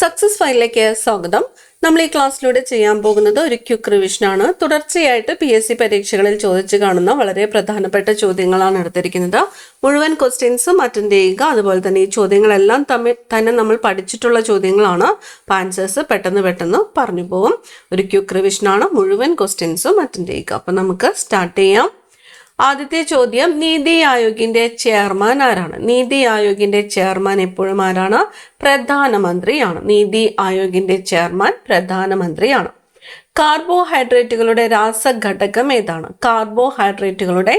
Success ഫയലിലേക്ക് സ്വാഗതം. നമ്മൾ ഈ ക്ലാസ്സിലൂടെ ചെയ്യാൻ പോകുന്നത് ഒരു ക്വിക്ക് റിവിഷൻ ആണ്. തുടർച്ചയായിട്ട് PSC പരീക്ഷകളിൽ ചോദിച്ചു കാണുന്ന വളരെ പ്രധാനപ്പെട്ട ചോദ്യങ്ങളാണ് എടുത്തിരിക്കുന്നത്. മുഴുവൻ ക്വസ്റ്റ്യൻസും അറ്റൻഡ് ചെയ്യുക. അതുപോലെ തന്നെ ഈ ചോദ്യങ്ങളെല്ലാം തന്നെ നമ്മൾ പഠിച്ചിട്ടുള്ള ചോദ്യങ്ങളാണ്. ആൻസേഴ്സ് പെട്ടെന്ന് പറഞ്ഞു പോകും. ഒരു ക്വിക്ക് റിവിഷൻ ആണ്. മുഴുവൻ ക്വസ്റ്റ്യൻസും അറ്റൻഡ് ചെയ്യുക. അപ്പം നമുക്ക് സ്റ്റാർട്ട് ചെയ്യാം. ആദ്യത്തെ ചോദ്യം, നീതി ആയോഗിന്റെ ചെയർമാൻ ആരാണ്? നീതി ആയോഗിന്റെ ചെയർമാൻ എപ്പോഴും ആരാണ്? പ്രധാനമന്ത്രിയാണ്. നീതി ആയോഗിന്റെ ചെയർമാൻ പ്രധാനമന്ത്രിയാണ്. കാർബോഹൈഡ്രേറ്റുകളുടെ രാസഘടകം ഏതാണ്? കാർബോഹൈഡ്രേറ്റുകളുടെ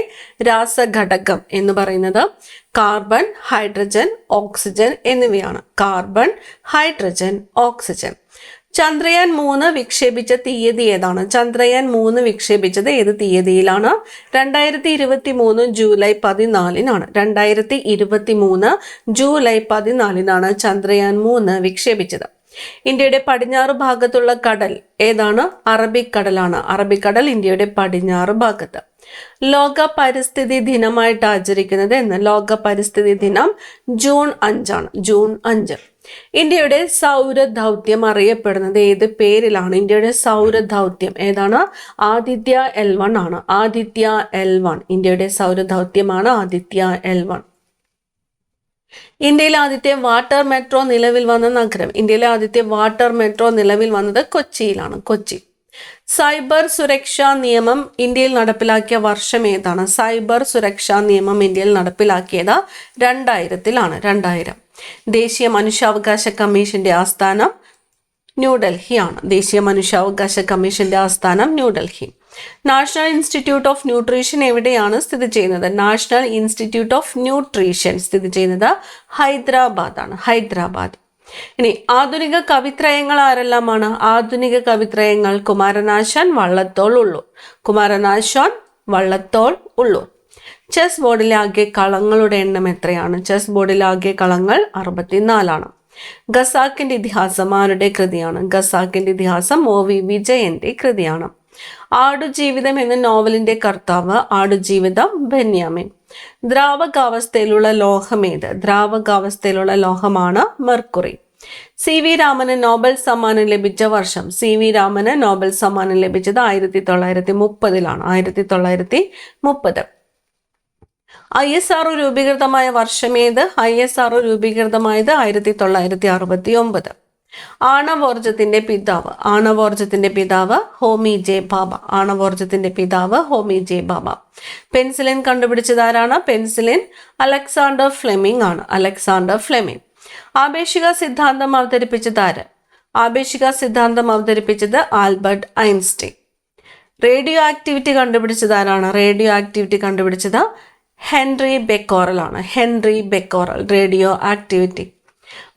രാസഘടകം എന്ന് പറയുന്നത് കാർബൺ, ഹൈഡ്രജൻ, ഓക്സിജൻ എന്നിവയാണ്. Carbon, hydrogen, oxygen. ചന്ദ്രയാൻ 3 വിക്ഷേപിച്ച തീയതി ഏതാണ്? ചന്ദ്രയാൻ 3 വിക്ഷേപിച്ചത് ഏത് തീയതിയിലാണ്? 2023 ജൂലൈ 14 2023 ജൂലൈ 14 ചന്ദ്രയാൻ 3 വിക്ഷേപിച്ചത്. ഇന്ത്യയുടെ പടിഞ്ഞാറ് ഭാഗത്തുള്ള കടൽ ഏതാണ്? അറബിക്കടലാണ്. അറബിക്കടൽ ഇന്ത്യയുടെ പടിഞ്ഞാറ് ഭാഗത്ത്. ലോക പരിസ്ഥിതി ദിനമായിട്ട് ആചരിക്കുന്നത് എന്ന്? ലോക പരിസ്ഥിതി ദിനം ജൂൺ 5 ജൂൺ 5. ഇന്ത്യയുടെ സൗരദൗത്യം അറിയപ്പെടുന്നത് ഏത് പേരിലാണ്? ഇന്ത്യയുടെ സൗരദൗത്യം ഏതാണ്? ആദിത്യ L1 ആണ്. ആദിത്യ L1 ഇന്ത്യയുടെ സൗരദൗത്യമാണ് ആദിത്യ L1. ഇന്ത്യയിലെ ആദ്യത്തെ വാട്ടർ മെട്രോ നിലവിൽ വന്ന നഗരം? ഇന്ത്യയിലെ ആദ്യത്തെ വാട്ടർ മെട്രോ നിലവിൽ വന്നത് കൊച്ചിയിലാണ്. കൊച്ചി. സൈബർ സുരക്ഷാ നിയമം ഇന്ത്യയിൽ നടപ്പിലാക്കിയ വർഷം ഏതാണ്? സൈബർ സുരക്ഷാ നിയമം ഇന്ത്യയിൽ നടപ്പിലാക്കിയത് 2000. ദേശീയ മനുഷ്യാവകാശ കമ്മീഷന്റെ ആസ്ഥാനം ന്യൂഡൽഹിയാണ്. ദേശീയ മനുഷ്യാവകാശ കമ്മീഷന്റെ ആസ്ഥാനം New Delhi. National institute of nutrition എവിടെയാണ് സ്ഥിതി ചെയ്യുന്നത്? നാഷണൽ ഇൻസ്റ്റിറ്റ്യൂട്ട് ഓഫ് ന്യൂട്രീഷൻ സ്ഥിതി ചെയ്യുന്നത് ഹൈദരാബാദ്. ഹൈദരാബാദ്. ഇനി ആധുനിക കവിത്രയങ്ങൾ ആരെല്ലാമാണ്? ആധുനിക കവിത്രയങ്ങൾ കുമാരനാശാൻ, വള്ളത്തോൾ, ഉള്ളൂർ. കുമാരനാശാൻ, വള്ളത്തോൾ, ഉള്ളൂർ. ചെസ് ബോർഡിലെ ആകെ കളങ്ങളുടെ എണ്ണം എത്രയാണ്? ചെസ് ബോർഡിലെ ആകെ കളങ്ങൾ 64. ഖസാക്കിന്റെ ഇതിഹാസം ആരുടെ കൃതിയാണ്? ഖസാക്കിന്റെ ഇതിഹാസം OV വിജയന്റെ കൃതിയാണ്. ആടുജീവിതം എന്ന നോവലിന്റെ കർത്താവ്? ആടുജീവിതം ബെന്യാമിൻ. ദ്രാവകാവസ്ഥയിലുള്ള ലോഹം ഏത്? ദ്രാവകാവസ്ഥയിലുള്ള ലോഹമാണ് മെർക്കുറി. CV രാമന് നോബൽ സമ്മാനം ലഭിച്ച വർഷം? CV രാമന് നോബൽ സമ്മാനം ലഭിച്ചത് 1930 1930. ISRO രൂപീകൃതമായ വർഷം ഏത്? ISRO രൂപീകൃതമായത് 1969. ആണവോർജത്തിന്റെ പിതാവ്? ആണവോർജത്തിന്റെ പിതാവ് ഹോമി ജെ ഭാഭ. ആണവോർജത്തിന്റെ പിതാവ് ഹോമി ജെ ഭാഭ. പെൻസിലിൻ കണ്ടുപിടിച്ചത് ആരാണ്? പെൻസിലിൻ അലക്സാണ്ടർ ഫ്ലെമിംഗ് ആണ്. Alexander Fleming. ആപേക്ഷിക സിദ്ധാന്തം അവതരിപ്പിച്ചത് ആര്? ആപേക്ഷിക സിദ്ധാന്തം അവതരിപ്പിച്ചത് ആൽബർട്ട് ഐൻസ്റ്റീൻ. റേഡിയോ ആക്ടിവിറ്റി കണ്ടുപിടിച്ചത് ആരാണ്? റേഡിയോ ആക്ടിവിറ്റി കണ്ടുപിടിച്ചത് ഹെൻറി ബെക്കോറൽ ആണ്. Henri Becquerel. Radioactivity.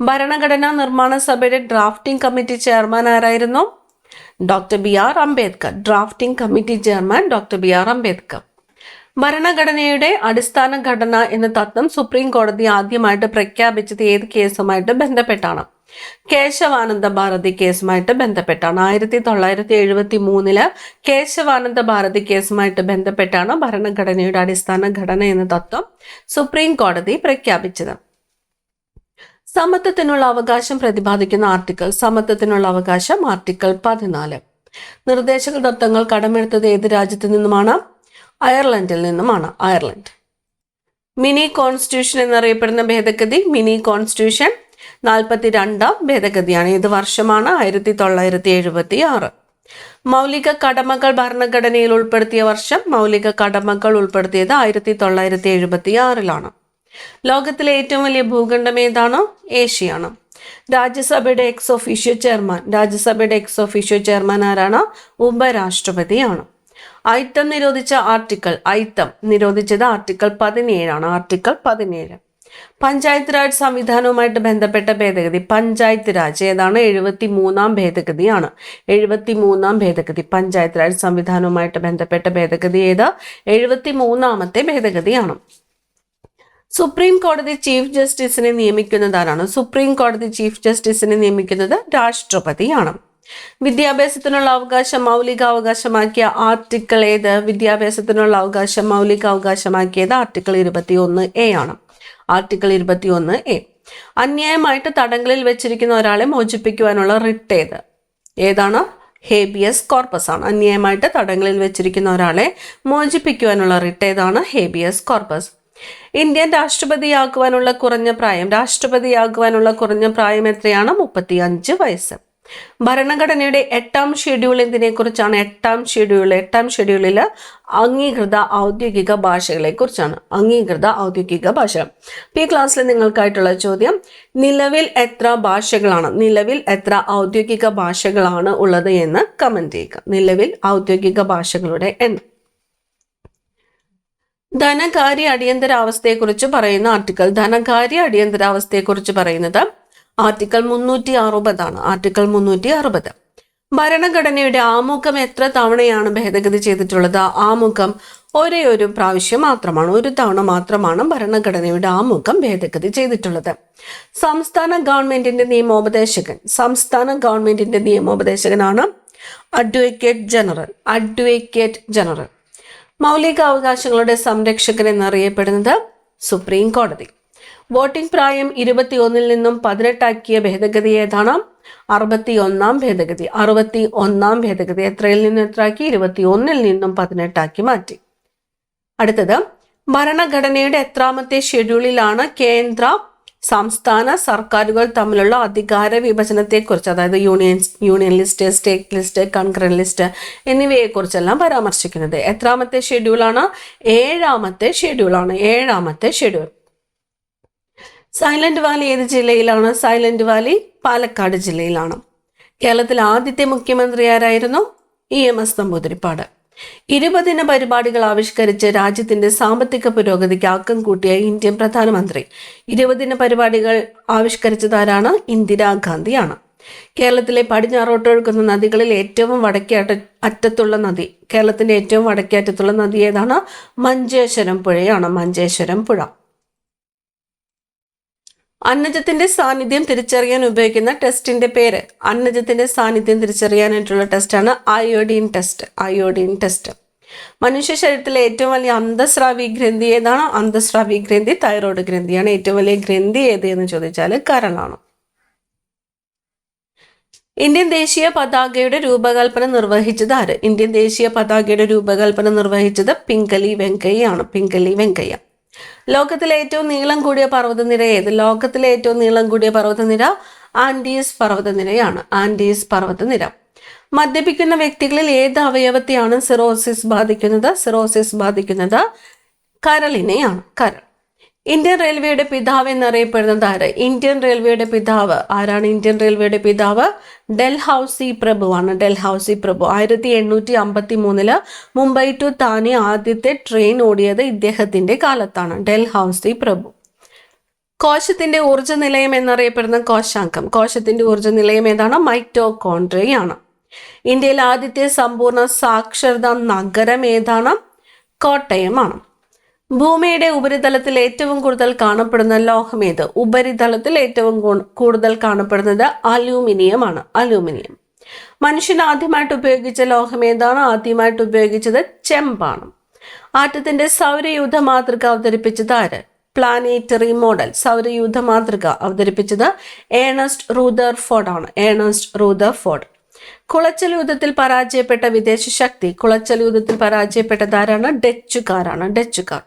ഭരണഘടനാ നിർമ്മാണ സഭയുടെ ഡ്രാഫ്റ്റിംഗ് കമ്മിറ്റി ചെയർമാൻ ആരായിരുന്നു? Doctor BR Ambedkar. Drafting committee chairman doctor BR Ambedkar. ഭരണഘടനയുടെ അടിസ്ഥാന ഘടന എന്ന തത്വം സുപ്രീം കോടതി ആദ്യമായിട്ട് പ്രഖ്യാപിച്ചത് ഏത് കേസുമായിട്ട് ബന്ധപ്പെട്ടാണ്? കേശവാനന്ദ ഭാരതി കേസുമായിട്ട് ബന്ധപ്പെട്ടാണ്. 1973 കേശവാനന്ദ ഭാരതി കേസുമായിട്ട് ബന്ധപ്പെട്ടാണ് ഭരണഘടനയുടെ അടിസ്ഥാന ഘടന എന്ന തത്വം സുപ്രീം കോടതി പ്രഖ്യാപിച്ചത്. സമത്വത്തിനുള്ള അവകാശം പ്രതിപാദിക്കുന്ന ആർട്ടിക്കിൾ? സമത്വത്തിനുള്ള അവകാശം ആർട്ടിക്കിൾ 14. നിർദ്ദേശക തത്വങ്ങൾ കടമെടുത്തത് ഏത് രാജ്യത്തു നിന്നുമാണ്? അയർലൻഡിൽ നിന്നുമാണ്. അയർലൻഡ്. മിനി കോൺസ്റ്റിറ്റ്യൂഷൻ എന്നറിയപ്പെടുന്ന ഭേദഗതി? Mini constitution 42ാം ഭേദഗതിയാണ്. ഏത് വർഷമാണ്? 1976. മൗലിക കടമകൾ ഭരണഘടനയിൽ ഉൾപ്പെടുത്തിയ വർഷം? മൗലിക കടമകൾ ഉൾപ്പെടുത്തിയത് 1976. ലോകത്തിലെ ഏറ്റവും വലിയ ഭൂഖണ്ഡം ഏതാണ്? ഏഷ്യയാണ്. രാജ്യസഭയുടെ എക്സ് ഒഫീഷ്യോ ചെയർമാൻ? രാജ്യസഭയുടെ എക്സ് ഒഫീഷ്യോ ചെയർമാൻ ആരാണ്? ഉപരാഷ്ട്രപതിയാണ്. അയിത്തം നിരോധിച്ച ആർട്ടിക്കിൾ? അയിത്തം നിരോധിച്ചത് ആർട്ടിക്കിൾ 17 ആർട്ടിക്കിൾ 17. പഞ്ചായത്ത് രാജ് സംവിധാനവുമായിട്ട് ബന്ധപ്പെട്ട ഭേദഗതി? പഞ്ചായത്ത് രാജ് ഏതാണ്? 73ാം ഭേദഗതിയാണ്. 73ാം ഭേദഗതി. പഞ്ചായത്ത് രാജ് സംവിധാനവുമായിട്ട് ബന്ധപ്പെട്ട ഭേദഗതി ഏത്? 73ാമത്തെ ഭേദഗതിയാണ്. സുപ്രീം കോടതി ചീഫ് ജസ്റ്റിസിനെ നിയമിക്കുന്നത് ആരാണ്? സുപ്രീം കോടതി ചീഫ് ജസ്റ്റിസിനെ നിയമിക്കുന്നത് രാഷ്ട്രപതിയാണ്. വിദ്യാഭ്യാസത്തിനുള്ള അവകാശം മൗലികാവകാശമാക്കിയ ആർട്ടിക്കിൾ ഏത്? വിദ്യാഭ്യാസത്തിനുള്ള അവകാശം മൗലികാവകാശമാക്കിയത് ആർട്ടിക്കിൾ 21A ആണ്. Article 21A. അന്യായമായിട്ട് തടങ്കലിൽ വെച്ചിരിക്കുന്ന ഒരാളെ മോചിപ്പിക്കുവാനുള്ള റിട്ട് ഏതാണ്? ഹേബിയസ് കോർപ്പസ് ആണ്. അന്യായമായിട്ട് തടങ്കലിൽ വെച്ചിരിക്കുന്ന ഒരാളെ മോചിപ്പിക്കുവാനുള്ള റിട്ട് ഏതാണ്? Habeas corpus. ഇന്ത്യൻ രാഷ്ട്രപതിയാകുവാനുള്ള കുറഞ്ഞ പ്രായം എത്രയാണ്? 35 വയസ്സ്. ഭരണഘടനയുടെ 8ാം ഷെഡ്യൂൾ എന്തിനെ കുറിച്ചാണ്? 8ാം ഷെഡ്യൂളിൽ അംഗീകൃത ഔദ്യോഗിക ഭാഷകളെ കുറിച്ചാണ്. അംഗീകൃത ഔദ്യോഗിക ഭാഷകൾ. ഈ ക്ലാസ്സിൽ നിങ്ങൾക്കായിട്ടുള്ള ചോദ്യം, നിലവിൽ എത്ര ഔദ്യോഗിക ഭാഷകളാണ് ഉള്ളത് എന്ന് കമന്റ് ചെയ്യുക. നിലവിൽ ഔദ്യോഗിക ഭാഷകളുടെ എണ്ണം. ധനകാര്യ അടിയന്തരാവസ്ഥയെക്കുറിച്ച് പറയുന്ന ആർട്ടിക്കിൾ. ധനകാര്യ അടിയന്തരാവസ്ഥയെക്കുറിച്ച് പറയുന്നത് ആർട്ടിക്കിൾ 360 ആണ്. ആർട്ടിക്കിൾ 360. ഭരണഘടനയുടെ ആമുഖം എത്ര തവണയാണ് ഭേദഗതി ചെയ്തിട്ടുള്ളത്? ആമുഖം ഒരേ ഒരു പ്രാവശ്യം മാത്രമാണ്. ഒരു തവണ മാത്രമാണ് ഭരണഘടനയുടെ ആമുഖം ഭേദഗതി ചെയ്തിട്ടുള്ളത്. സംസ്ഥാന ഗവൺമെന്റിന്റെ നിയമോപദേശകനാണ് അഡ്വക്കേറ്റ് ജനറൽ. മൗലികാവകാശങ്ങളുടെ സംരക്ഷകൻ എന്നറിയപ്പെടുന്നത് സുപ്രീം കോടതി. വോട്ടിംഗ് പ്രായം 21 നിന്നും 18 ഭേദഗതി ഏതാണ്? 61-ാം ഭേദഗതി. 61-ാം ഭേദഗതി. എത്രയിൽ നിന്ന് എത്രയാക്കി? 21 നിന്നും 18 മാറ്റി. അടുത്തത്, ഭരണഘടനയുടെ എത്രാമത്തെ ഷെഡ്യൂളിലാണ് കേന്ദ്ര സംസ്ഥാന സർക്കാരുകൾ തമ്മിലുള്ള അധികാര വിഭജനത്തെക്കുറിച്ച്, അതായത് union list, state list, concurrent list എന്നിവയെക്കുറിച്ചെല്ലാം പരാമർശിക്കുന്നത്? എത്രാമത്തെ ഷെഡ്യൂളാണ്? 7ാമത്തെ ഷെഡ്യൂൾ. സൈലന്റ് വാലി ഏത് ജില്ലയിലാണ്? സൈലന്റ് വാലി പാലക്കാട് ജില്ലയിലാണ്. കേരളത്തിലെ ആദ്യത്തെ മുഖ്യമന്ത്രി ആരായിരുന്നു? EMS നമ്പൂതിരിപ്പാട്. 20 പരിപാടികൾ ആവിഷ്കരിച്ച് രാജ്യത്തിന്റെ സാമ്പത്തിക പുരോഗതിക്ക് ആക്കം കൂട്ടിയ ഇന്ത്യൻ പ്രധാനമന്ത്രി. 20 പരിപാടികൾ ആവിഷ്കരിച്ചത് ആരാണ്? ഇന്ദിരാഗാന്ധിയാണ്. കേരളത്തിലെ പടിഞ്ഞാറോട്ടൊഴുകുന്ന നദികളിൽ ഏറ്റവും വടക്കേ അറ്റത്തുള്ള നദി, കേരളത്തിന്റെ ഏറ്റവും വടക്കേ അറ്റത്തുള്ള നദി ഏതാണ്? മഞ്ചേശ്വരം പുഴയാണ്. മഞ്ചേശ്വരം പുഴ. അന്നജത്തിന്റെ സാന്നിധ്യം തിരിച്ചറിയാൻ ഉപയോഗിക്കുന്ന ടെസ്റ്റിന്റെ പേര്? അന്നജത്തിന്റെ സാന്നിധ്യം തിരിച്ചറിയാനായിട്ടുള്ള ടെസ്റ്റാണ് അയോഡിൻ ടെസ്റ്റ്. മനുഷ്യ ശരീരത്തിലെ ഏറ്റവും വലിയ അന്തസ്രാവി ഗ്രന്ഥി ഏതാണ്? അന്തസ്രാവി ഗ്രന്ഥി തൈറോയ്ഡ് ഗ്രന്ഥിയാണ്. ഏറ്റവും വലിയ ഗ്രന്ഥി ഏത് എന്ന് ചോദിച്ചാൽ കരളാണ്. ഇന്ത്യൻ ദേശീയ പതാകയുടെ രൂപകൽപ്പന നിർവഹിച്ചത് ആര്? ഇന്ത്യൻ ദേശീയ പതാകയുടെ രൂപകൽപ്പന നിർവഹിച്ചത് പിംഗലി വെങ്കയ്യ. ലോകത്തിലെ ഏറ്റവും നീളം കൂടിയ പർവ്വതനിര ഏത്? ലോകത്തിലെ ഏറ്റവും നീളം കൂടിയ പർവ്വതനിര ആൻഡീസ് പർവ്വതനിര. മദ്യപിക്കുന്ന വ്യക്തികളിൽ ഏത് അവയവത്തെയാണ് സിറോസിസ് ബാധിക്കുന്നത്? കരളിനെയാണ്. കരൾ. ഇന്ത്യൻ റെയിൽവേയുടെ പിതാവ് എന്നറിയപ്പെടുന്നത് ആര്? ഇന്ത്യൻ റെയിൽവേയുടെ പിതാവ് ആരാണ്? ഇന്ത്യൻ റെയിൽവേയുടെ പിതാവ് ഡൽഹൌസി പ്രഭുവാണ്. 1853 മുംബൈ ടു താനെ ആദ്യത്തെ ട്രെയിൻ ഓടിയത് ഇദ്ദേഹത്തിന്റെ കാലത്താണ്. ഡൽഹൌസി പ്രഭു. കോശത്തിന്റെ ഊർജ്ജ നിലയം എന്നറിയപ്പെടുന്ന കോശാങ്കം. കോശത്തിന്റെ ഊർജ്ജ നിലയം ഏതാണ്? മൈറ്റോകോൺട്രിയയാണ്. ഇന്ത്യയിലെ ആദ്യത്തെ സമ്പൂർണ്ണ സാക്ഷരതാ നഗരം ഏതാണ്? കോട്ടയമാണ്. ഭൂമിയുടെ ഉപരിതലത്തിൽ ഏറ്റവും കൂടുതൽ കാണപ്പെടുന്ന ലോഹം ഏത്? ഉപരിതലത്തിൽ ഏറ്റവും കൂടുതൽ കാണപ്പെടുന്നത് അലൂമിനിയം. മനുഷ്യൻ ആദ്യമായിട്ട് ഉപയോഗിച്ച ലോഹം ഏതാണ്? ആദ്യമായിട്ട് ഉപയോഗിച്ചത് ചെമ്പാണ്. ആറ്റത്തിന്റെ സൗരയൂഥ മാതൃക അവതരിപ്പിച്ചത് ആര്? Planetary model. സൗരയൂഥ മാതൃക അവതരിപ്പിച്ചത് ഏണസ്റ്റ് റൂദർഫോർഡ് ആണ്. കുളച്ചൽ യുദ്ധത്തിൽ പരാജയപ്പെട്ട വിദേശ ശക്തി. കുളച്ചൽ യുദ്ധത്തിൽ പരാജയപ്പെട്ടത് ആരാണ്? ഡച്ചുകാർ.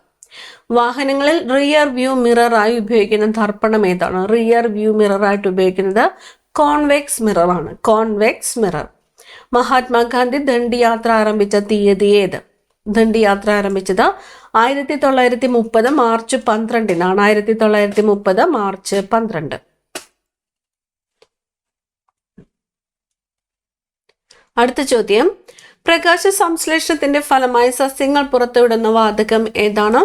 വാഹനങ്ങളിൽ റിയർ വ്യൂ മിററായി ഉപയോഗിക്കുന്ന ദർപ്പണം ഏതാണ്? റിയർ വ്യൂ മിററായിട്ട് ഉപയോഗിക്കുന്നത് കോൺവെക്സ് മിറർ. മഹാത്മാഗാന്ധി ദണ്ഡി യാത്ര ആരംഭിച്ച തീയതി ഏത്? ദണ്ഡി യാത്ര ആരംഭിച്ചത് 1930 മാർച്ച് 12-നാണ്. 1930 മാർച്ച് 12. അടുത്ത ചോദ്യം, പ്രകാശ സംശ്ലേഷണത്തിന്റെ ഫലമായി സസ്യങ്ങൾ പുറത്തുവിടുന്ന വാതകം ഏതാണ്?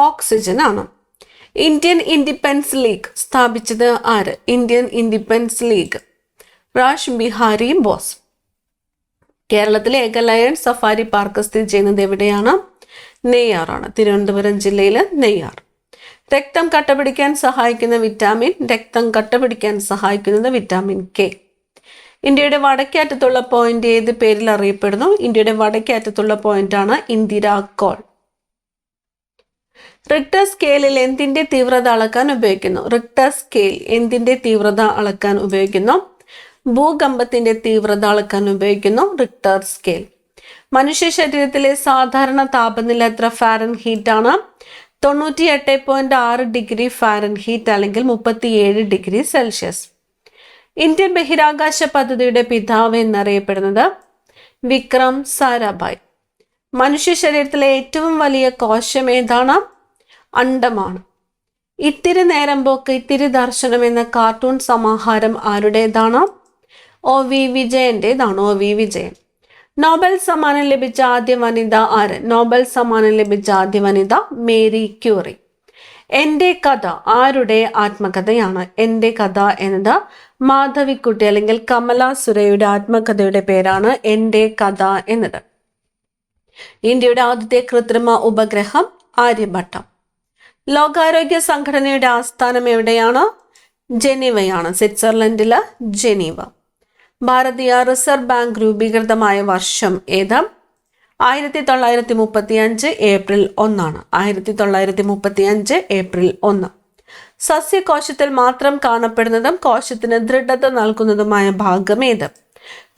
ഓക്സിജൻ ആണ്. ഇന്ത്യൻ ഇൻഡിപെൻഡൻസ് ലീഗ് സ്ഥാപിച്ചത് ആര്? Indian independence league rash Bihari boss. കേരളത്തിലെ ഏക ലയൺ സഫാരി പാർക്ക് സ്ഥിതി ചെയ്യുന്നത് എവിടെയാണ്? നെയ്യാറാണ്. തിരുവനന്തപുരം ജില്ലയിലെ നെയ്യാർ. രക്തം കട്ടപിടിക്കാൻ സഹായിക്കുന്നത് വിറ്റാമിൻ കെ. ഇന്ത്യയുടെ വടക്കേ അറ്റത്തുള്ള പോയിന്റ് ഏത് പേരിൽ അറിയപ്പെടുന്നു? ഇന്ത്യയുടെ വടക്കേ അറ്റത്തുള്ള പോയിന്റാണ് ഇന്ദിരാ കോൾ. റിക്ടർ സ്കെയിലിൽ എന്തിന്റെ തീവ്രത അളക്കാൻ ഉപയോഗിക്കുന്നു? റിക്ടർ സ്കെയിൽ എന്തിന്റെ തീവ്രത അളക്കാൻ ഉപയോഗിക്കുന്നു? ഭൂകമ്പത്തിന്റെ തീവ്രത അളക്കാൻ ഉപയോഗിക്കുന്നു റിക്ടർ സ്കെയിൽ. മനുഷ്യ ശരീരത്തിലെ സാധാരണ താപനില എത്ര ഫാരൻഹീറ്റ് ആണ്? 98.6 ഡിഗ്രി ഫാരൻഹീറ്റ് അല്ലെങ്കിൽ 37 ഡിഗ്രി സെൽഷ്യസ്. ഇന്ത്യൻ ബഹിരാകാശ പദ്ധതിയുടെ പിതാവ് എന്നറിയപ്പെടുന്നത് വിക്രം സാരാഭായ്. മനുഷ്യ ശരീരത്തിലെ ഏറ്റവും വലിയ കോശം ഏതാണ്? അണ്ഡമാണ്. ഇത്തിരി നേരം പോക്ക് ഇത്തിരി ദർശനം എന്ന കാർട്ടൂൺ സമാഹാരം ആരുടേതാണ്? OV വിജയന്റേതാണ്. OV വിജയൻ. നോബൽ സമ്മാനം ലഭിച്ച ആദ്യ വനിത ആര്? നോബൽ സമ്മാനം ലഭിച്ച ആദ്യ വനിത മേരി ക്യൂറി. എൻ്റെ കഥ ആരുടെ ആത്മകഥയാണ്? എൻ്റെ കഥ എന്നത് മാധവിക്കുട്ടി അല്ലെങ്കിൽ കമല സുരയുടെ ആത്മകഥയുടെ പേരാണ് എൻ്റെ കഥ എന്നത്. ഇന്ത്യയുടെ ആദ്യത്തെ കൃത്രിമ ഉപഗ്രഹം ആര്യഭട്ടം. ലോകാരോഗ്യ സംഘടനയുടെ ആസ്ഥാനം എവിടെയാണ്? ജനീവയാണ്. സ്വിറ്റ്സർലൻഡിലെ ജനീവ. ഭാരതീയ റിസർവ് ബാങ്ക് രൂപീകൃതമായ വർഷം ഏത്? 1935 ഏപ്രിൽ 1. 1935 ഏപ്രിൽ 1. സസ്യകോശത്തിൽ മാത്രം കാണപ്പെടുന്നതും കോശത്തിന് ദൃഢത നൽകുന്നതുമായ ഭാഗം ഏത്?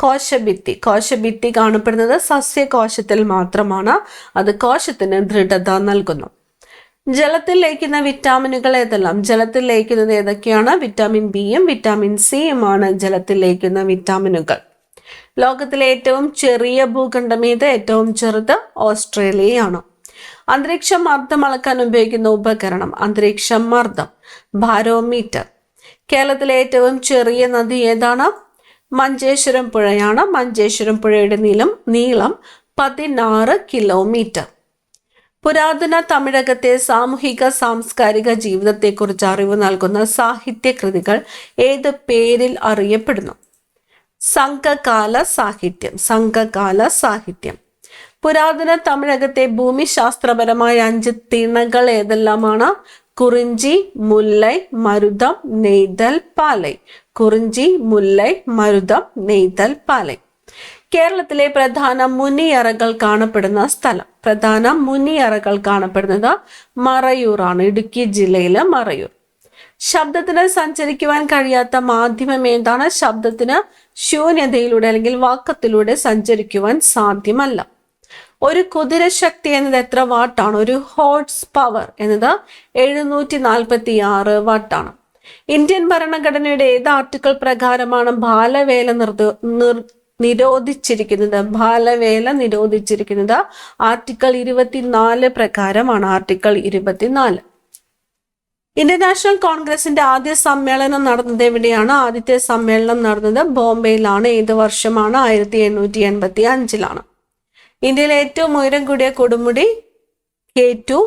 കോശഭിത്തി. കോശഭിത്തി കാണപ്പെടുന്നത് സസ്യകോശത്തിൽ മാത്രമാണ്. അത് കോശത്തിന് ദൃഢത നൽകുന്നു. ജലത്തിൽ ലയിക്കുന്ന വിറ്റാമിനുകൾ ഏതെല്ലാം? ജലത്തിൽ ലയിക്കുന്നത് ഏതൊക്കെയാണ്? വിറ്റാമിൻ ബിയും വിറ്റാമിൻ സിയുമാണ് ജലത്തിൽ ലയിക്കുന്ന വിറ്റാമിനുകൾ. ലോകത്തിലെ ഏറ്റവും ചെറിയ ഭൂഖണ്ഡം ഏത്? ഏറ്റവും ചെറുത് ഓസ്ട്രേലിയയാണ്. അന്തരീക്ഷ മർദ്ദം അളക്കാൻ ഉപയോഗിക്കുന്ന ഉപകരണം? അന്തരീക്ഷ മർദ്ദം ബാരോമീറ്റർ. കേരളത്തിലെ ഏറ്റവും ചെറിയ നദി ഏതാണ്? മഞ്ചേശ്വരം പുഴയാണ്. മഞ്ചേശ്വരം പുഴയുടെ നീളം 16 കിലോമീറ്റർ. പുരാതന തമിഴകത്തെ സാമൂഹിക സാംസ്കാരിക ജീവിതത്തെക്കുറിച്ച് അറിവ് നൽകുന്ന സാഹിത്യകൃതികൾ ഏത് പേരിൽ അറിയപ്പെടുന്നു? സംഘകാല സാഹിത്യം. സംഘകാല സാഹിത്യം. പുരാതന തമിഴകത്തെ ഭൂമിശാസ്ത്രപരമായ 5 തിണകൾ ഏതെല്ലാമാണ്? കുറിഞ്ചി, മുല്ലൈ, മരുതം, നെയ്തൽ, പാലൈ. കുറിഞ്ചി, മുല്ലൈ, മരുതം, നെയ്തൽ, പാലൈ. കേരളത്തിലെ പ്രധാന മുനിയറകൾ കാണപ്പെടുന്ന സ്ഥലം? പ്രധാന മുനിയറകൾ കാണപ്പെടുന്നത് മറയൂറാണ്. ഇടുക്കി ജില്ലയിലെ മറയൂർ. ശബ്ദത്തിന് സഞ്ചരിക്കുവാൻ കഴിയാത്ത മാധ്യമം ഏതാണ്? ശബ്ദത്തിന് ശൂന്യതയിലൂടെ അല്ലെങ്കിൽ വാക്കത്തിലൂടെ സഞ്ചരിക്കുവാൻ സാധ്യമല്ല. ഒരു കുതിരശക്തി എന്നത് എത്ര വാട്ടാണ്? ഒരു ഹോഴ്സ് പവർ എന്നത് 746 വാട്ടാണ്. ഇന്ത്യൻ ഭരണഘടനയുടെ ഏത് ആർട്ടിക്കിൾ പ്രകാരമാണ് ബാലവേല നിരോധിച്ചിരിക്കുന്നത്? ബാലവേല നിരോധിച്ചിരിക്കുന്നത് ആർട്ടിക്കിൾ 24 പ്രകാരമാണ്. ആർട്ടിക്കിൾ 24. ഇന്ത്യൻ നാഷണൽ കോൺഗ്രസിന്റെ ആദ്യ സമ്മേളനം നടന്നത് എവിടെയാണ്? ആദ്യത്തെ സമ്മേളനം നടന്നത് ബോംബെയിലാണ്. ഏത് വർഷമാണ്? 1885 ഇന്ത്യയിലെ ഏറ്റവും ഉയരം കൂടിയ കൊടുമുടി K2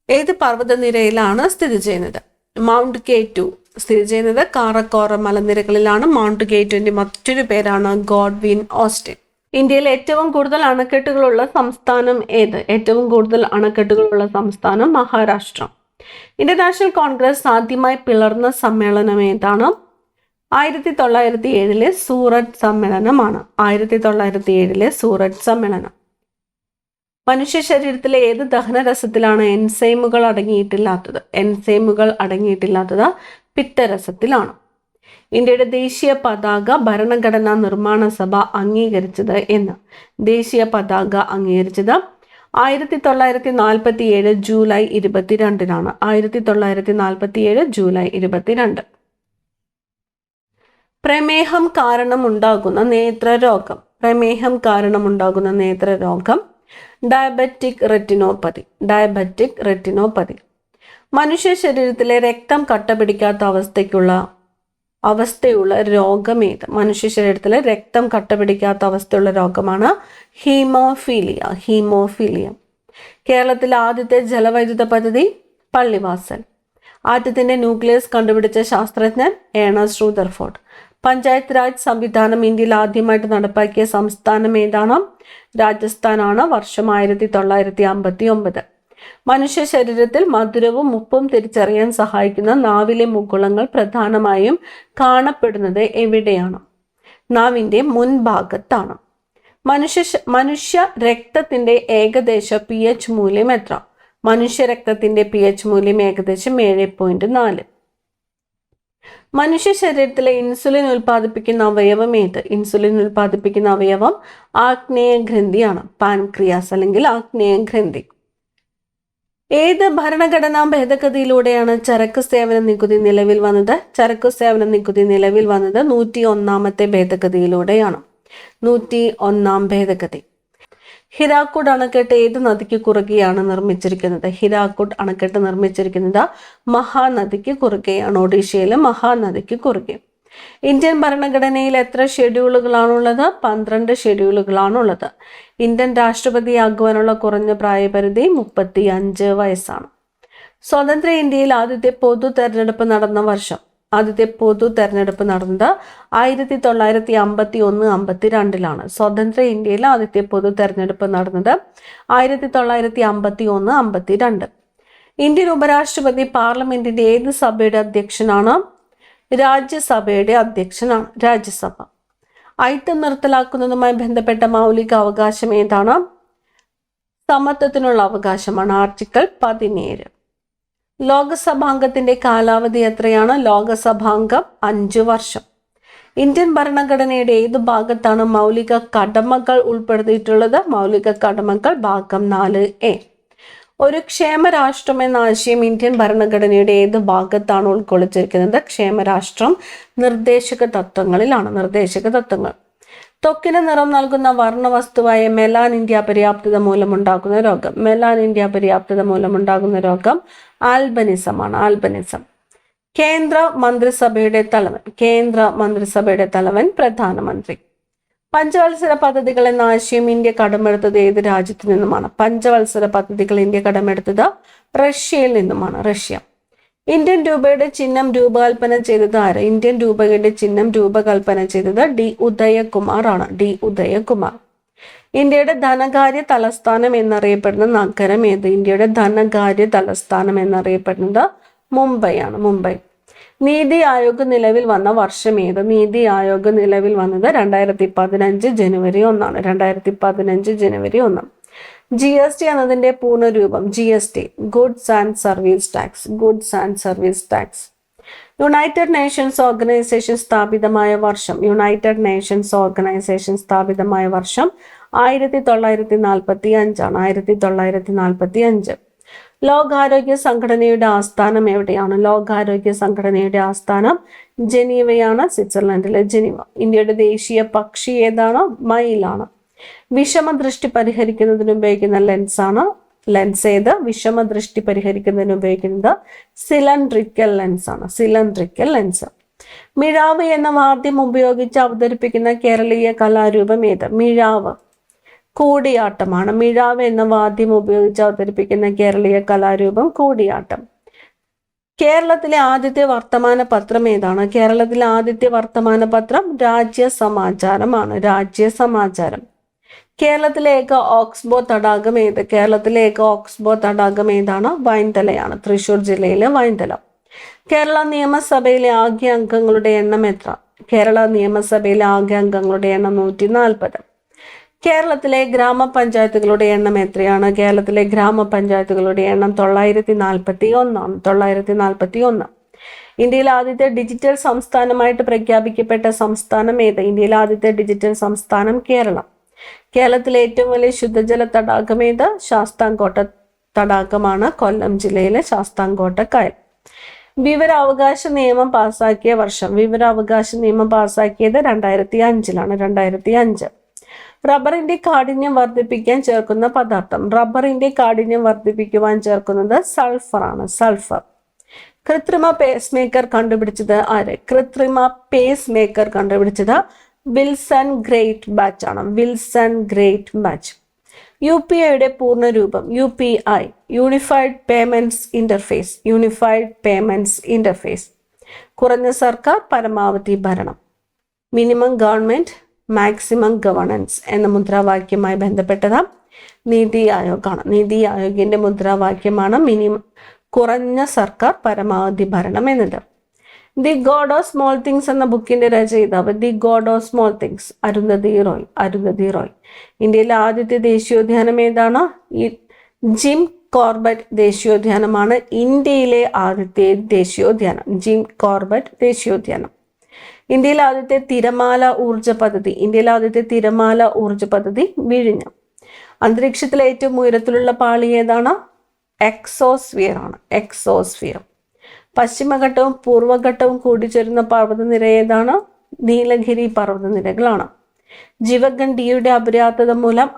ഏത് പർവ്വതനിരയിലാണ് സ്ഥിതി ചെയ്യുന്നത്? മൗണ്ട് K2 സ്ഥിതി ചെയ്യുന്നത് കാറക്കോറം മലനിരകളിലാണ്. മൗണ്ട് K2ന്റെ മറ്റൊരു പേരാണ് ഗോഡ്വിൻ ഓസ്റ്റിൻ. ഇന്ത്യയിൽ ഏറ്റവും കൂടുതൽ അണക്കെട്ടുകളുള്ള സംസ്ഥാനം ഏത്? ഏറ്റവും കൂടുതൽ അണക്കെട്ടുകളുള്ള സംസ്ഥാനം മഹാരാഷ്ട്ര. ഇന്ത്യൻ നാഷണൽ കോൺഗ്രസ് ആദ്യമായി പിളർന്ന സമ്മേളനം ഏതാണ്? 1907 സൂററ്റ് സമ്മേളനമാണ്. 1907 സൂററ്റ് സമ്മേളനം. മനുഷ്യ ശരീരത്തിലെ ഏത് ദഹനരസത്തിലാണ് എൻസൈമുകൾ അടങ്ങിയിട്ടില്ലാത്തത്? എൻസൈമുകൾ അടങ്ങിയിട്ടില്ലാത്തത് പിത്തരസത്തിലാണ്. ഇന്ത്യയുടെ ദേശീയ പതാക ഭരണഘടനാ നിർമ്മാണ സഭ അംഗീകരിച്ചത് എന്ന്? ദേശീയ പതാക അംഗീകരിച്ചത് 1947 ജൂലൈ 22. 1947 ജൂലൈ 22. പ്രമേഹം കാരണമുണ്ടാകുന്ന നേത്രരോഗം? പ്രമേഹം കാരണമുണ്ടാകുന്ന നേത്രരോഗം ഡയബറ്റിക് റെറ്റിനോപ്പതി. Diabetic retinopathy. മനുഷ്യ ശരീരത്തിലെ രക്തം കട്ടപിടിക്കാത്ത അവസ്ഥയുള്ള രോഗം ഏത്? മനുഷ്യ ശരീരത്തിലെ രക്തം കട്ടപിടിക്കാത്ത അവസ്ഥയുള്ള രോഗമാണ് ഹീമോഫീലിയ. ഹീമോഫീലിയ. കേരളത്തിലെ ആദ്യത്തെ ജലവൈദ്യുത പദ്ധതി പള്ളിവാസൽ. ആറ്റത്തിന്റെ ന്യൂക്ലിയസ് കണ്ടുപിടിച്ച ശാസ്ത്രജ്ഞൻ ഏണസ്റ്റ് റൂദർഫോർഡ്. പഞ്ചായത്ത് രാജ് സംവിധാനം ഇന്ത്യയിൽ ആദ്യമായിട്ട് നടപ്പാക്കിയ സംസ്ഥാനം ഏതാണ്? രാജസ്ഥാനാണ്. വർഷം 1959. മനുഷ്യ ശരീരത്തിൽ മധുരവും ഉപ്പും തിരിച്ചറിയാൻ സഹായിക്കുന്ന നാവിലെ മുകുളങ്ങൾ പ്രധാനമായും കാണപ്പെടുന്നത് എവിടെയാണ്? നാവിൻ്റെ മുൻഭാഗത്താണ്. മനുഷ്യ രക്തത്തിന്റെ ഏകദേശ pH മൂല്യം എത്ര? മനുഷ്യരക്തത്തിന്റെ pH മൂല്യം ഏകദേശം 7.4. മനുഷ്യ ശരീരത്തിലെ ഇൻസുലിൻ ഉൽപ്പാദിപ്പിക്കുന്ന അവയവം ഏത്? ഇൻസുലിൻ ഉൽപ്പാദിപ്പിക്കുന്ന അവയവം ആഗ്നേയ ഗ്രന്ഥിയാണ്, പാൻക്രിയാസ് അല്ലെങ്കിൽ ആഗ്നേയ ഗ്രന്ഥി. ഏത് ഭരണഘടനാ ഭേദഗതിയിലൂടെയാണ് ചരക്ക് സേവന നികുതി നിലവിൽ വന്നത്? ചരക്ക് സേവന നികുതി നിലവിൽ വന്നത് 101ാമത്തെ ഭേദഗതിയിലൂടെയാണ്. 101ാം ഭേദഗതി. ഹിരാക്കുഡ് അണക്കെട്ട് ഏത് നദിക്ക് കുറുകെയാണ് നിർമ്മിച്ചിരിക്കുന്നത്? ഹിരാക്കുഡ് അണക്കെട്ട് നിർമ്മിച്ചിരിക്കുന്നത് മഹാനദിക്ക് കുറുകെയാണ്, ഒഡീഷയിലെ മഹാനദിക്ക് കുറുകെ. ഇന്ത്യൻ ഭരണഘടനയിൽ എത്ര ഷെഡ്യൂളുകളാണുള്ളത്? 12 ഷെഡ്യൂളുകളാണുള്ളത്. ഇന്ത്യൻ രാഷ്ട്രപതിയാകുവാനുള്ള കുറഞ്ഞ പ്രായപരിധി 35 വയസ്സാണ്. സ്വതന്ത്ര ഇന്ത്യയിൽ ആദ്യത്തെ പൊതു തെരഞ്ഞെടുപ്പ് നടന്ന വർഷം? ആദ്യത്തെ പൊതു തെരഞ്ഞെടുപ്പ് നടന്നത് 1951-52 സ്വതന്ത്ര ഇന്ത്യയിൽ ആദ്യത്തെ പൊതു തെരഞ്ഞെടുപ്പ് നടന്നത് 1951-52. ഇന്ത്യൻ ഉപരാഷ്ട്രപതി പാർലമെന്റിന്റെ ഏത് സഭയുടെ അധ്യക്ഷനാണ്? രാജ്യസഭയുടെ അധ്യക്ഷനാണ്. രാജ്യസഭ. അയിത്തം നിർത്തലാക്കുന്നതുമായി ബന്ധപ്പെട്ട മൗലിക അവകാശം ഏതാണ്? സമത്വത്തിനുള്ള അവകാശമാണ്. ആർട്ടിക്കിൾ 17. ലോകസഭാംഗത്തിന്റെ കാലാവധി എത്രയാണ്? ലോകസഭാംഗം 5 വർഷം. ഇന്ത്യൻ ഭരണഘടനയുടെ ഏത് ഭാഗത്താണ് മൗലിക കടമകൾ ഉൾപ്പെടുത്തിയിട്ടുള്ളത്? മൗലിക കടമകൾ ഭാഗം 4A. ഒരു ക്ഷേമരാഷ്ട്രം എന്ന ആശയം ഇന്ത്യൻ ഭരണഘടനയുടെ ഏത് ഭാഗത്താണ് ഉൾക്കൊള്ളിച്ചിരിക്കുന്നത്? ക്ഷേമരാഷ്ട്രം നിർദ്ദേശക തത്വങ്ങളിലാണ്. നിർദ്ദേശക തത്വങ്ങൾ. ത്വക്കിന് നിറം നൽകുന്ന വർണ്ണവസ്തുവായ മെലാനിൻ പര്യാപ്തത മൂലമുണ്ടാകുന്ന രോഗം? മെലാനിൻ പര്യാപ്തത മൂലമുണ്ടാകുന്ന രോഗം ആൽബനിസമാണ്. ആൽബനിസം. കേന്ദ്ര മന്ത്രിസഭയുടെ തലവൻ? കേന്ദ്ര മന്ത്രിസഭയുടെ തലവൻ പ്രധാനമന്ത്രി. പഞ്ചവത്സര പദ്ധതികൾ എന്ന ആശയം ഇന്ത്യ കടമെടുത്തത് ഏത് രാജ്യത്തു നിന്നുമാണ്? പഞ്ചവത്സര പദ്ധതികൾ ഇന്ത്യ കടമെടുത്തത് റഷ്യയിൽ നിന്നുമാണ്. റഷ്യ. ഇന്ത്യൻ രൂപയുടെ ചിഹ്നം രൂപകൽപ്പന ചെയ്തത് ആര്? ഇന്ത്യൻ രൂപയുടെ ചിഹ്നം രൂപകൽപ്പന ചെയ്തത് D. ഉദയകുമാർ ആണ്. D. ഉദയകുമാർ. ഇന്ത്യയുടെ ധനകാര്യ തലസ്ഥാനം എന്നറിയപ്പെടുന്ന നഗരം ഏത്? ഇന്ത്യയുടെ ധനകാര്യ തലസ്ഥാനം എന്നറിയപ്പെടുന്നത് മുംബൈ ആണ്. മുംബൈ. നീതി ആയോഗ് നിലവിൽ വന്ന വർഷം ഏത്? നീതി ആയോഗ് നിലവിൽ വന്നത് 2015 ജനുവരി 1. 2015 ജനുവരി 1. GST എന്നതിന്റെ പൂർണ്ണരൂപം? GST goods and service tax. Goods and service tax. United Nations organisation സ്ഥാപിതമായ വർഷം? യുണൈറ്റഡ് നേഷൻസ് ഓർഗനൈസേഷൻ സ്ഥാപിതമായ വർഷം 1945 ആണ്. 1945. ലോകാരോഗ്യ സംഘടനയുടെ ആസ്ഥാനം എവിടെയാണ്? ലോകാരോഗ്യ സംഘടനയുടെ ആസ്ഥാനം ജനീവയാണ്, സ്വിറ്റ്സർലൻഡിലെ ജനീവ. ഇന്ത്യയുടെ ദേശീയ പക്ഷി ഏതാണ്? മയിലാണ്. വിഷമദൃഷ്ടി പരിഹരിക്കുന്നതിന് ഉപയോഗിക്കുന്ന ലെൻസാണ്. ലെൻസ് ഏത്? വിഷമദൃഷ്ടി പരിഹരിക്കുന്നതിന് ഉപയോഗിക്കുന്നത് സിലൻഡ്രിക്കൽ ലെൻസ് ആണ്. സിലൻഡ്രിക്കൽ ലെൻസ്. മിഴാവ് എന്ന വാദ്യം ഉപയോഗിച്ച് അവതരിപ്പിക്കുന്ന കേരളീയ കലാരൂപം ഏത്? മിഴാവ് കൂടിയാട്ടമാണ്. മിഴാവ് എന്ന വാദ്യം ഉപയോഗിച്ച് അവതരിപ്പിക്കുന്ന കേരളീയ കലാരൂപം കൂടിയാട്ടം. കേരളത്തിലെ ആദ്യത്തെ വർത്തമാന പത്രം ഏതാണ്? കേരളത്തിലെ ആദ്യത്തെ വർത്തമാന പത്രം രാജ്യസമാചാരമാണ്. രാജ്യസമാചാരം. കേരളത്തിലെ ഏക ഓക്സ്ബോ തടാകം ഏത്? കേരളത്തിലെ ഏക ഓക്സ്ബോ തടാകം ഏതാണ്? വൈന്തലയാണ്. തൃശ്ശൂർ ജില്ലയിലെ വൈന്തല. കേരള നിയമസഭയിലെ ആകെ അംഗങ്ങളുടെ എണ്ണം എത്ര? കേരള നിയമസഭയിലെ ആകെ അംഗങ്ങളുടെ എണ്ണം 140. കേരളത്തിലെ ഗ്രാമപഞ്ചായത്തുകളുടെ എണ്ണം എത്രയാണ്? കേരളത്തിലെ ഗ്രാമപഞ്ചായത്തുകളുടെ എണ്ണം 941 ആണ്. 941. ഇന്ത്യയിലെ ആദ്യത്തെ ഡിജിറ്റൽ സംസ്ഥാനമായിട്ട് പ്രഖ്യാപിക്കപ്പെട്ട സംസ്ഥാനം ഏത്? ഇന്ത്യയിലെ ആദ്യത്തെ ഡിജിറ്റൽ സംസ്ഥാനം കേരളം. കേരളത്തിലെ ഏറ്റവും വലിയ ശുദ്ധജല തടാകം ഏത്? ശാസ്താംകോട്ട തടാകമാണ്. കൊല്ലം ജില്ലയിലെ ശാസ്താംകോട്ട കായൽ. വിവരാവകാശ നിയമം പാസാക്കിയ വർഷം? വിവരാവകാശ നിയമം പാസാക്കിയത് 2005 2005. റബ്ബറിന്റെ കാഠിന്യം വർദ്ധിപ്പിക്കാൻ ചേർക്കുന്ന പദാർത്ഥം? റബ്ബറിന്റെ കാഠിന്യം വർദ്ധിപ്പിക്കുവാൻ ചേർക്കുന്നത് സൾഫർ ആണ്. സൾഫർ. കൃത്രിമ പേസ് മേക്കർ കണ്ടുപിടിച്ചത് ആര്? കൃത്രിമ പേസ് മേക്കർ കണ്ടുപിടിച്ചത് വിൽസൺ ഗ്രേറ്റ് ബാച്ച് ആണ്. Wilson Greatbatch. UPIയുടെ പൂർണ്ണരൂപം? UPI unified payments interface. Unified payments interface. കുറഞ്ഞ സർക്കാർ, പരമാവധി ഭരണം. മിനിമം ഗവൺമെന്റ്, മാക്സിമം ഗവർണൻസ് എന്ന മുദ്രാവാക്യവുമായി ബന്ധപ്പെട്ടത് നീതി ആയോഗാണ്. നീതി ആയോഗിന്റെ മുദ്രാവാക്യമാണ് കുറഞ്ഞ സർക്കാർ, പരമാവധി ഭരണം എന്നത്. The God of small things എന്ന ബുക്കിന്റെ രചയിതാവ്? The God of small things Arundhati Roy. Arundhati Roy. ഇന്ത്യയിലെ ആദ്യത്തെ ദേശീയോദ്യാനം ഏതാണ്? ജിം കോർബറ്റ് ദേശീയോദ്യാനമാണ് ഇന്ത്യയിലെ ആദ്യത്തെ ദേശീയോദ്യാനം. ജിം കോർബറ്റ് ദേശീയോദ്യാനം. ഇന്ത്യയിലെ ആദ്യത്തെ തിരമാല ഊർജ പദ്ധതി വിഴിഞ്ഞം. അന്തരീക്ഷത്തിലെ ഏറ്റവും ഉയരത്തിലുള്ള പാളി ഏതാണ്? എക്സോസ്ഫിയർ ആണ്. എക്സോസ്ഫിയർ. പശ്ചിമഘട്ടവും പൂർവ്വഘട്ടവും കൂടിച്ചേരുന്ന പർവ്വതനിര ഏതാണ്? നീലഗിരി പർവ്വതനിരകളാണ്. ജീവകൻ ഡിയുടെ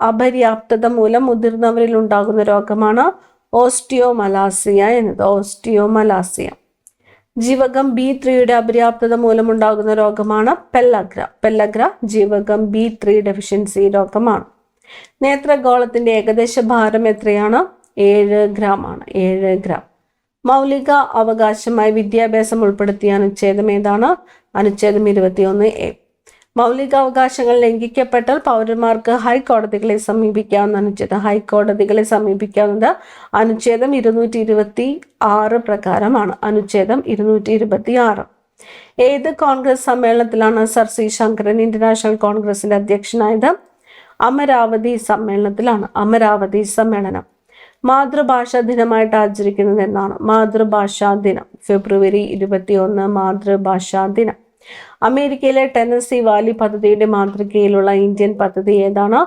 അപര്യാപ്തത മൂലം മുതിർന്നവരിൽ ഉണ്ടാകുന്ന രോഗമാണ് ഓസ്റ്റിയോമലാസിയ എന്നത്. ഓസ്റ്റിയോമലാസിയ. ജീവകം B3യുടെ അപര്യാപ്തത മൂലമുണ്ടാകുന്ന രോഗമാണ് പെല്ലഗ്ര ജീവകം B3 ഡെഫിഷ്യൻസി രോഗമാണ്. നേത്രഗോളത്തിന്റെ ഏകദേശ ഭാരം എത്രയാണ്? 7 ഗ്രാം ആണ്. 7 ഗ്രാം. മൗലിക അവകാശമായി വിദ്യാഭ്യാസം ഉൾപ്പെടുത്തിയ അനുച്ഛേദം ഏതാണ്? അനുച്ഛേദം 21A. മൗലികാവകാശങ്ങൾ ലംഘിക്കപ്പെട്ടാൽ പൗരന്മാർക്ക് ഹൈക്കോടതികളെ സമീപിക്കാവുന്നത് അനുച്ഛേദം 226 പ്രകാരമാണ്. അനുച്ഛേദം 226. ഏത് കോൺഗ്രസ് സമ്മേളനത്തിലാണ് സർ സി ശങ്കരൻ ഇന്റർനാഷണൽ കോൺഗ്രസിന്റെ അധ്യക്ഷനായത്? അമരാവതി സമ്മേളനത്തിലാണ്. അമരാവതി സമ്മേളനം. മാതൃഭാഷാ ദിനമായിട്ട് ആചരിക്കുന്നത് എന്നാണ്? മാതൃഭാഷാ ദിനം. ഫെബ്രുവരി 21 മാതൃഭാഷാ ദിനം. അമേരിക്കയിലെ ടെന്നസി വാലി പദ്ധതിയുടെ മാതൃകയിലുള്ള ഇന്ത്യൻ പദ്ധതി ഏതാണ്?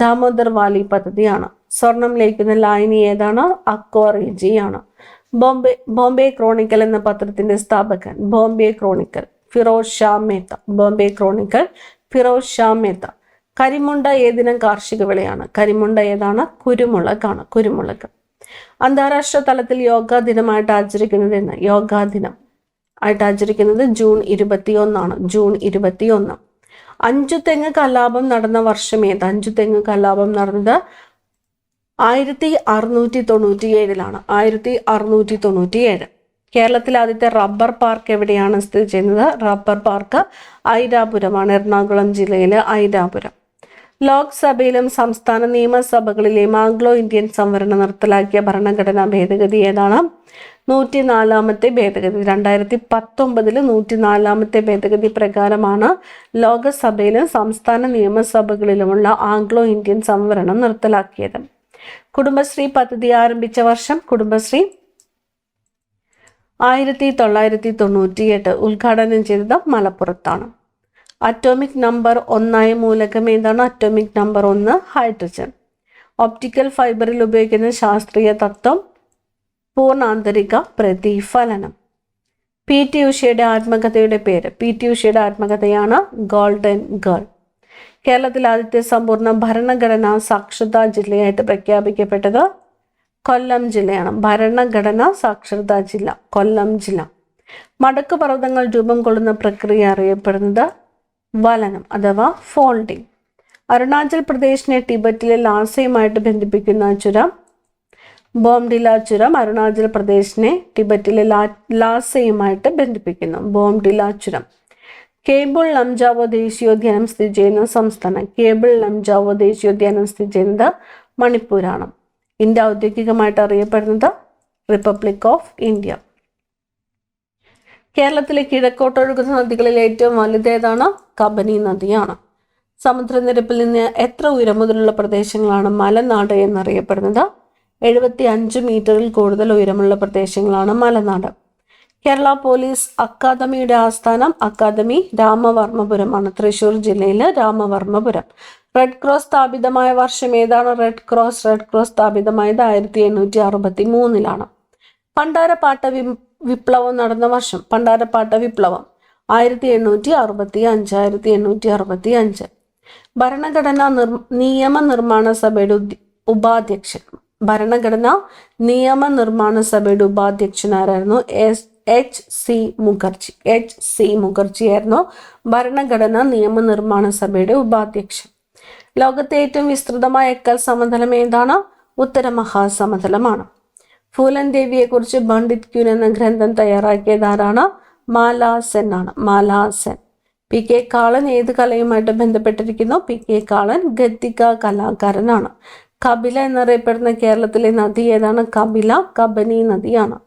ദാമോദർ വാലി പദ്ധതിയാണ്. സ്വർണം ലയിക്കുന്ന ലായനി ഏതാണ്? അക്വറേജി ആണ്. ബോംബെ ക്രോണിക്കൽ എന്ന പത്രത്തിന്റെ സ്ഥാപകൻ? ബോംബെ ക്രോണിക്കൽ ഫിറോസ് ഷാ മേത്ത. കരിമുണ്ട ഏതിനം കാർഷിക വിളയാണ്? കരിമുണ്ട ഏതാണ്? കുരുമുളകാണ്. കുരുമുളക്. അന്താരാഷ്ട്ര തലത്തിൽ യോഗാ ദിനമായിട്ട് ആചരിക്കുന്നത് എന്ന്? യോഗാ ദിനം ആയിട്ട് ആചരിക്കുന്നത് ജൂൺ 21 ജൂൺ 21. അഞ്ചുതെങ്ങ് കലാപം നടന്ന വർഷം ഏത്? അഞ്ചുതെങ്ങ് കലാപം നടന്നത് 1697 1697. കേരളത്തിലെ ആദ്യത്തെ റബ്ബർ പാർക്ക് എവിടെയാണ് സ്ഥിതി ചെയ്യുന്നത്? Rubber park ഐരാപുരമാണ്. എറണാകുളം ജില്ലയിലെ ഐരാപുരം. ലോക്സഭയിലും സംസ്ഥാന നിയമസഭകളിലെയും ആംഗ്ലോ ഇന്ത്യൻ സംവരണം നിർത്തലാക്കിയ ഭരണഘടനാ ഭേദഗതി ഏതാണ്? 104ാമത്തെ ഭേദഗതി. 2019 104ാമത്തെ ഭേദഗതി പ്രകാരമാണ് ലോകസഭയിലും സംസ്ഥാന നിയമസഭകളിലുമുള്ള ആംഗ്ലോ ഇന്ത്യൻ സംവരണം നിർത്തലാക്കിയത്. കുടുംബശ്രീ പദ്ധതി ആരംഭിച്ച വർഷം? കുടുംബശ്രീ 1998. ഉദ്ഘാടനം ചെയ്തത് മലപ്പുറത്താണ്. അറ്റോമിക് നമ്പർ 1 മൂലകം ഏതാണ്? Atomic number 1 hydrogen. ഒപ്റ്റിക്കൽ ഫൈബറിൽ ഉപയോഗിക്കുന്ന ശാസ്ത്രീയ തത്വം പൂർണ്ണാന്തരിക പ്രതിഫലനം. PT ഉഷയുടെ ആത്മകഥയുടെ പേര്? PT ഉഷയുടെ ആത്മകഥയാണ് ഗോൾഡൻ ഗേൾ. കേരളത്തിൽ ആദ്യത്തെ സമ്പൂർണ്ണ ഭരണഘടനാ സാക്ഷരതാ ജില്ലയായിട്ട് പ്രഖ്യാപിക്കപ്പെട്ടത് കൊല്ലം ജില്ലയാണ്. ഭരണഘടനാ സാക്ഷരതാ ജില്ല കൊല്ലം ജില്ല. മടക്ക് പർവ്വതങ്ങൾ രൂപം കൊള്ളുന്ന പ്രക്രിയ അറിയപ്പെടുന്നത് വലനം അഥവാ ഫോൾഡിംഗ്. അരുണാചൽ പ്രദേശിനെ ടിബറ്റിലെ ലാസയുമായിട്ട് ബന്ധിപ്പിക്കുന്ന ചുരം ബോംഡില ചുരം. അരുണാചൽ പ്രദേശിനെ ടിബറ്റിലെ ലാസയുമായിട്ട് ബന്ധിപ്പിക്കുന്നു. ബോംഡില ചുരം. കേബിൾ ലംജാവോ ദേശീയോദ്യാനം സ്ഥിതി ചെയ്യുന്ന സംസ്ഥാനം? കേബിൾ ലംജാവോ ദേശീയോദ്യാനം സ്ഥിതി ചെയ്യുന്നത് മണിപ്പൂരാണ്. ഇന്ത്യ ഔദ്യോഗികമായിട്ട് അറിയപ്പെടുന്നത് റിപ്പബ്ലിക് ഓഫ് ഇന്ത്യ. കേരളത്തിലെ കിഴക്കോട്ടൊഴുകുന്ന നദികളിൽ ഏറ്റവും വലുതേതാണ്? കബനി നദിയാണ്. സമുദ്രനിരപ്പിൽ നിന്ന് എത്ര ഉയരം മുതലുള്ള പ്രദേശങ്ങളാണ് മലനാട് എന്നറിയപ്പെടുന്നത്? 75 മീറ്ററിൽ കൂടുതൽ ഉയരമുള്ള പ്രദേശങ്ങളാണ് മലനാട്. കേരള പോലീസ് അക്കാദമിയുടെ ആസ്ഥാനം? അക്കാദമി രാമവർമ്മപുരമാണ്. തൃശ്ശൂർ ജില്ലയിലെ രാമവർമ്മപുരം. റെഡ് ക്രോസ് സ്ഥാപിതമായ വർഷം ഏതാണ്? റെഡ് ക്രോസ് സ്ഥാപിതമായത് 1863. പണ്ടാരപ്പാട്ട വിപ്ലവം നടന്ന വർഷം? പണ്ടാരപ്പാട്ട വിപ്ലവം 1865. ഭരണഘടനാ നിയമനിർമ്മാണ സഭയുടെ ഉപാധ്യക്ഷൻ? ഭരണഘടനാ നിയമനിർമ്മാണ സഭയുടെ ഉപാധ്യക്ഷനാരായിരുന്നു? HC മുഖർജി ആയിരുന്നു ഭരണഘടനാ നിയമനിർമ്മാണ സഭയുടെ ഉപാധ്യക്ഷൻ. ലോകത്തെ ഏറ്റവും വിസ്തൃതമായ എക്കൽ സമതലം ഏതാണ്? ഉത്തര മഹാസമതലമാണ്. ഫൂലൻ ദേവിയെ കുറിച്ച് പണ്ഡിറ്റ് ക്യൂൻ എന്ന ഗ്രന്ഥം തയ്യാറാക്കിയതാരാണ്? മാലാസെൻ ആണ്. മാലാസെൻ. PK കാളൻ ഏത് കലയുമായിട്ട് ബന്ധപ്പെട്ടിരിക്കുന്നു? PK കാളൻ ഗദ്ദിക കലാകാരനാണ്. കപില എന്നറിയപ്പെടുന്ന കേരളത്തിലെ നദി ഏതാണ്? കബനി നദിയാണ്.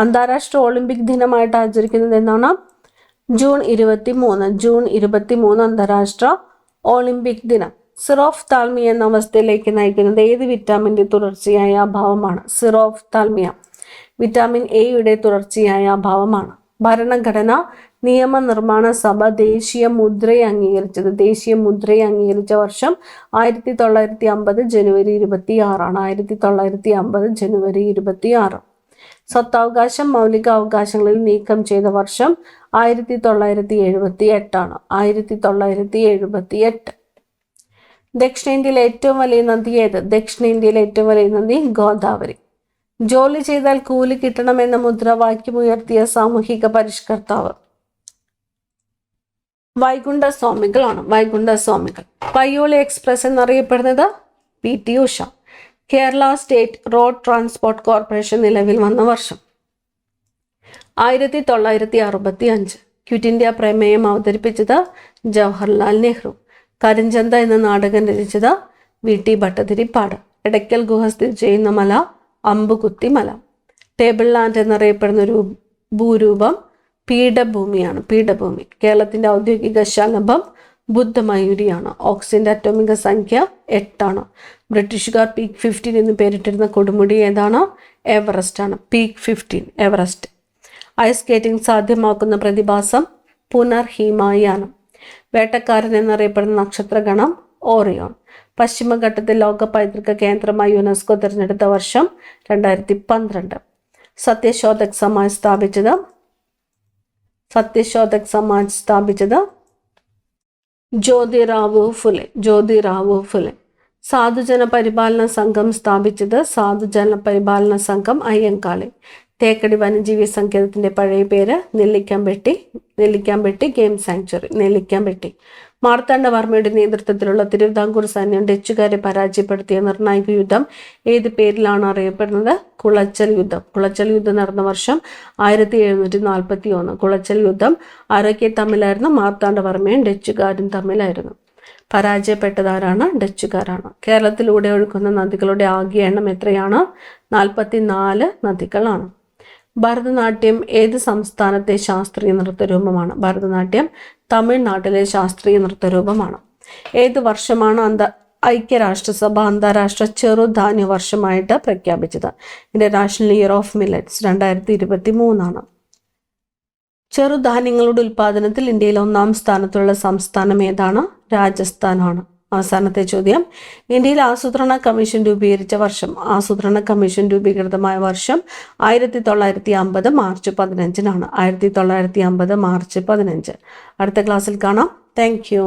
അന്താരാഷ്ട്ര ഒളിമ്പിക് ദിനമായിട്ട് ആചരിക്കുന്നത് എന്നാണ്? ജൂൺ 23 അന്താരാഷ്ട്ര ഒളിമ്പിക് ദിനം. സിറോഫ്താൽമിയ എന്ന അവസ്ഥയിലേക്ക് നയിക്കുന്നത് ഏത് വിറ്റാമിൻ്റെ തുടർച്ചയായ അഭാവമാണ്? സിറോഫ്താൽമിയ വിറ്റാമിൻ എയുടെ തുടർച്ചയായ അഭാവമാണ്. ഭരണഘടന നിയമനിർമ്മാണ സഭ ദേശീയ മുദ്രയെ അംഗീകരിച്ച വർഷം 1950 ജനുവരി 26 1950 ജനുവരി 26. സ്വത്തവകാശം മൗലിക അവകാശങ്ങളിൽ നീക്കം ചെയ്ത വർഷം 1978 1978. ദക്ഷിണേന്ത്യയിലെ ഏറ്റവും വലിയ നദി ഏത്? ദക്ഷിണേന്ത്യയിലെ ഏറ്റവും വലിയ നദി ഗോദാവരി. ജോലി ചെയ്താൽ കൂലി കിട്ടണമെന്ന മുദ്രാവാക്യം ഉയർത്തിയ സാമൂഹിക പരിഷ്കർത്താവ്? വൈകുണ്ഠസ്വാമികളാണ്. വൈകുണ്ഠസ്വാമികൾ. പയ്യോളി എക്സ്പ്രസ് എന്നറിയപ്പെടുന്നത്? PT Usha. Kerala state road transport corporation നിലവിൽ വന്ന വർഷം 1965. ക്വിറ്റ് ഇന്ത്യ പ്രമേയം അവതരിപ്പിച്ചത്? ജവഹർലാൽ നെഹ്റു. കരിഞ്ചന്ത എന്ന നാടകം രചിച്ചത്? VT ഭട്ടതിരിപ്പാട്. എടയ്ക്കൽ ഗുഹ സ്ഥിതി ചെയ്യുന്ന മല? അമ്പുകുത്തി മല. ടേബിൾ ലാൻഡ് എന്നറിയപ്പെടുന്ന ഒരു ഭൂരൂപം? പീഠഭൂമിയാണ്. പീഠഭൂമി. കേരളത്തിൻ്റെ ഔദ്യോഗിക ശലഭം? ബുദ്ധമയൂരിയാണ്. ഓക്സിജന്റെ അറ്റോമിക സംഖ്യ 8. ബ്രിട്ടീഷുകാർ പീക്ക് 15 എന്ന് പേരിട്ടിരുന്ന കൊടുമുടി ഏതാണ്? എവറസ്റ്റ് ആണ്. Peak 15 Everest. ഐസ് സ്കേറ്റിംഗ് സാധ്യമാക്കുന്ന പ്രതിഭാസം? പുനർഹിമായാനം. വേട്ടക്കാരൻ എന്നറിയപ്പെടുന്ന നക്ഷത്രഗണം? ഓറിയോൺ. പശ്ചിമഘട്ടത്തിൽ ലോക പൈതൃക കേന്ദ്രമായി യുനെസ്കോ തിരഞ്ഞെടുത്ത വർഷം 2012. സത്യശോധക് സമാജ് സ്ഥാപിച്ചത്? ജ്യോതിറാവു ഫുലെ. സാധുജന പരിപാലന സംഘം സ്ഥാപിച്ചത്? സാധുജന പരിപാലന സംഘം അയ്യങ്കാളി. തേക്കടി വന്യജീവി സങ്കേതത്തിന്റെ പഴയ പേര്? Nellikampetty game sanctuary. നെല്ലിക്കാമ്പെട്ടി. മാർത്താണ്ഡവർമ്മയുടെ നേതൃത്വത്തിലുള്ള തിരുവിതാംകൂർ സൈന്യം ഡച്ചുകാരെ പരാജയപ്പെടുത്തിയ നിർണായക യുദ്ധം ഏത് പേരിലാണ് അറിയപ്പെടുന്നത്? കുളച്ചൽ യുദ്ധം. കുളച്ചൽ യുദ്ധം നടന്ന വർഷം 1741. കുളച്ചൽ യുദ്ധം ആരൊക്കെ തമ്മിലായിരുന്നു? മാർത്താണ്ഡവർമ്മയും ഡച്ചുകാരും തമ്മിലായിരുന്നു. പരാജയപ്പെട്ടതാരാണ്? ഡച്ചുകാരാണ്. കേരളത്തിലൂടെ ഒഴുകുന്ന നദികളുടെ ആകെ എണ്ണം എത്രയാണ്? 44 നദികളാണ്. ഭരതനാട്യം ഏത് സംസ്ഥാനത്തെ ശാസ്ത്രീയ നൃത്തരൂപമാണ്? ഭരതനാട്യം തമിഴ്നാട്ടിലെ ശാസ്ത്രീയ നൃത്തരൂപമാണ്. ഏത് വർഷമാണ് ഐക്യരാഷ്ട്രസഭ അന്താരാഷ്ട്ര ചെറുധാന്യ വർഷമായിട്ട് പ്രഖ്യാപിച്ചത്? International year of millets 2023. ചെറുധാന്യങ്ങളുടെ ഉൽപ്പാദനത്തിൽ ഇന്ത്യയിൽ 1-ാം സ്ഥാനത്തുള്ള സംസ്ഥാനം ഏതാണ്? രാജസ്ഥാനാണ്. അവസാനത്തെ ചോദ്യം, ഇന്ത്യയിൽ ആസൂത്രണ കമ്മീഷൻ രൂപീകരിച്ച വർഷം? ആസൂത്രണ കമ്മീഷൻ രൂപീകൃതമായ വർഷം 1950 മാർച്ച് 15 1950 മാർച്ച് 15. അടുത്ത ക്ലാസ്സിൽ കാണാം. Thank you.